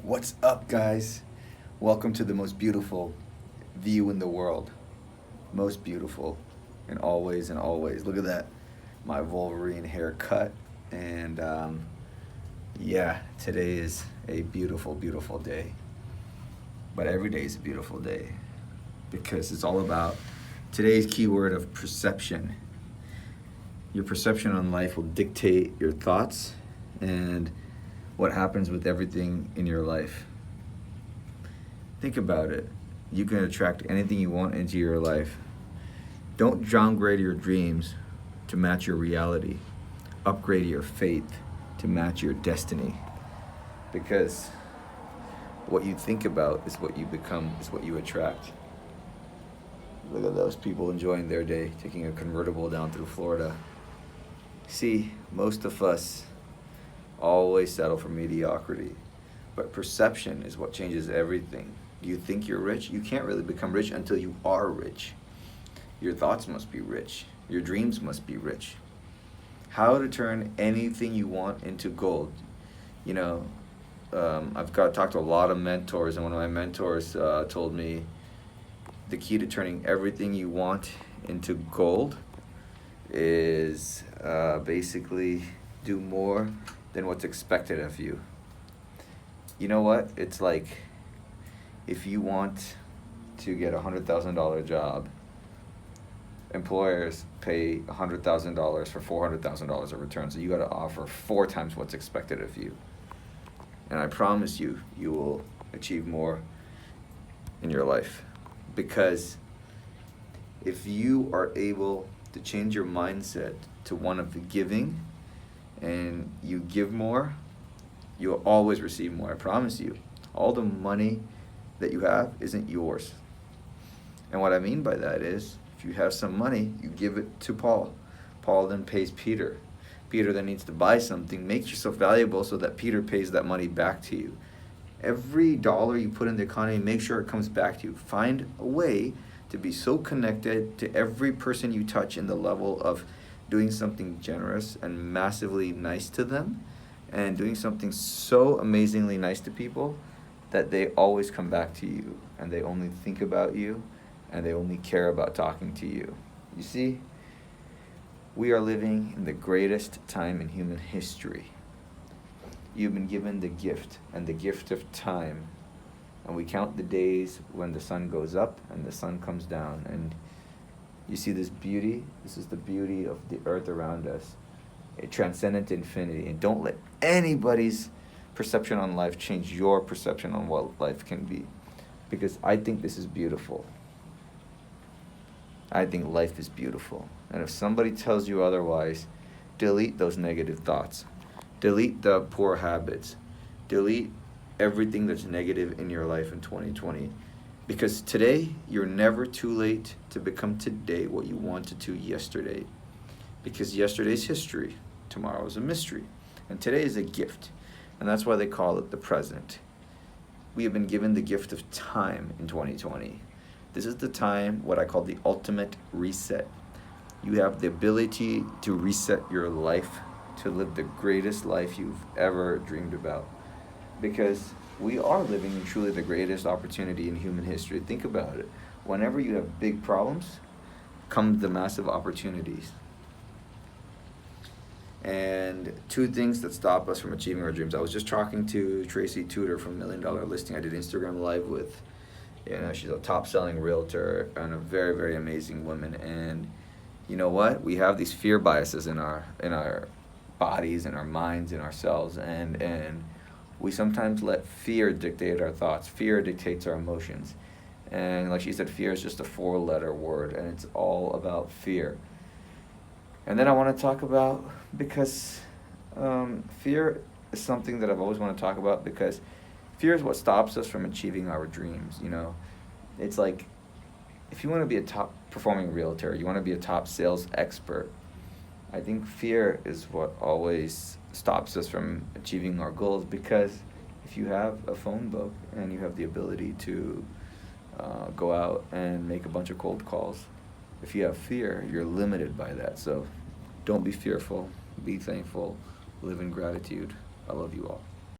What's up, guys? Welcome to the most beautiful view in the world. Most beautiful in all ways and always. Look at that. My Wolverine haircut. And yeah, today is a beautiful, beautiful day. But every day is a beautiful day because it's all about today's keyword of perception. Your perception on life will dictate your thoughts and what happens with everything in your life. Think about it. You can attract anything you want into your life. Don't downgrade your dreams to match your reality. Upgrade your faith to match your destiny. Because what you think about is what you become, is what you attract. Look at those people enjoying their day, taking a convertible down through Florida. See, most of us always settle for mediocrity. But perception is what changes everything. You think you're rich, you can't really become rich until you are rich. Your thoughts must be rich. Your dreams must be rich. How to turn anything you want into gold. You know, I've talked to a lot of mentors, and one of my mentors told me the key to turning everything you want into gold is basically do more than what's expected of you. You know what? It's like if you want to get a $100,000 job, employers pay $100,000 for $400,000 of return. So you got to offer 4 times what's expected of you. And I promise you, you will achieve more in your life. Because if you are able to change your mindset to one of giving, and you give more, you'll always receive more. I promise you. All the money that you have isn't yours. And what I mean by that is, if you have some money, you give it to Paul. Paul then pays Peter. Peter then needs to buy something. Make yourself valuable so that Peter pays that money back to you. Every dollar you put in the economy, make sure it comes back to you. Find a way to be so connected to every person you touch in the level of doing something generous and massively nice to them, and doing something so amazingly nice to people that they always come back to you, and they only think about you, and they only care about talking to you. You see, we are living in the greatest time in human history. You've been given the gift, and the gift of time, and we count the days when the sun goes up and the sun comes down, and you see this beauty. This is the beauty of the earth around us, a transcendent infinity. And don't let anybody's perception on life change your perception on what life can be. Because I think this is beautiful. I think life is beautiful. And if somebody tells you otherwise, delete those negative thoughts. Delete the poor habits. Delete everything that's negative in your life in 2020. Because today, you're never too late to become today what you wanted to yesterday. Because yesterday's history, tomorrow is a mystery, and today is a gift. And that's why they call it the present. We have been given the gift of time in 2020. This is the time, what I call the ultimate reset. You have the ability to reset your life, to live the greatest life you've ever dreamed about. Because we are living in truly the greatest opportunity in human history. Think about it. Whenever you have big problems, come the massive opportunities. And 2 things that stop us from achieving our dreams. I was just talking to Tracy Tudor from $1 Million Listing. I did Instagram Live with. She's a top-selling realtor and a very, very amazing woman. And you know what? We have these fear biases in our bodies, in our minds, in ourselves, and we sometimes let fear dictate our thoughts. Fear dictates our emotions. And like she said, fear is just a 4-letter word, and it's all about fear. And then I want to talk about, because fear is something that I've always wanted to talk about, because fear is what stops us from achieving our dreams, you know. It's like, if you want to be a top performing realtor, you want to be a top sales expert, I think fear is what always stops us from achieving our goals. Because if you have a phone book and you have the ability to go out and make a bunch of cold calls, if you have fear, you're limited by that. So don't be fearful, be thankful, live in gratitude. I love you all.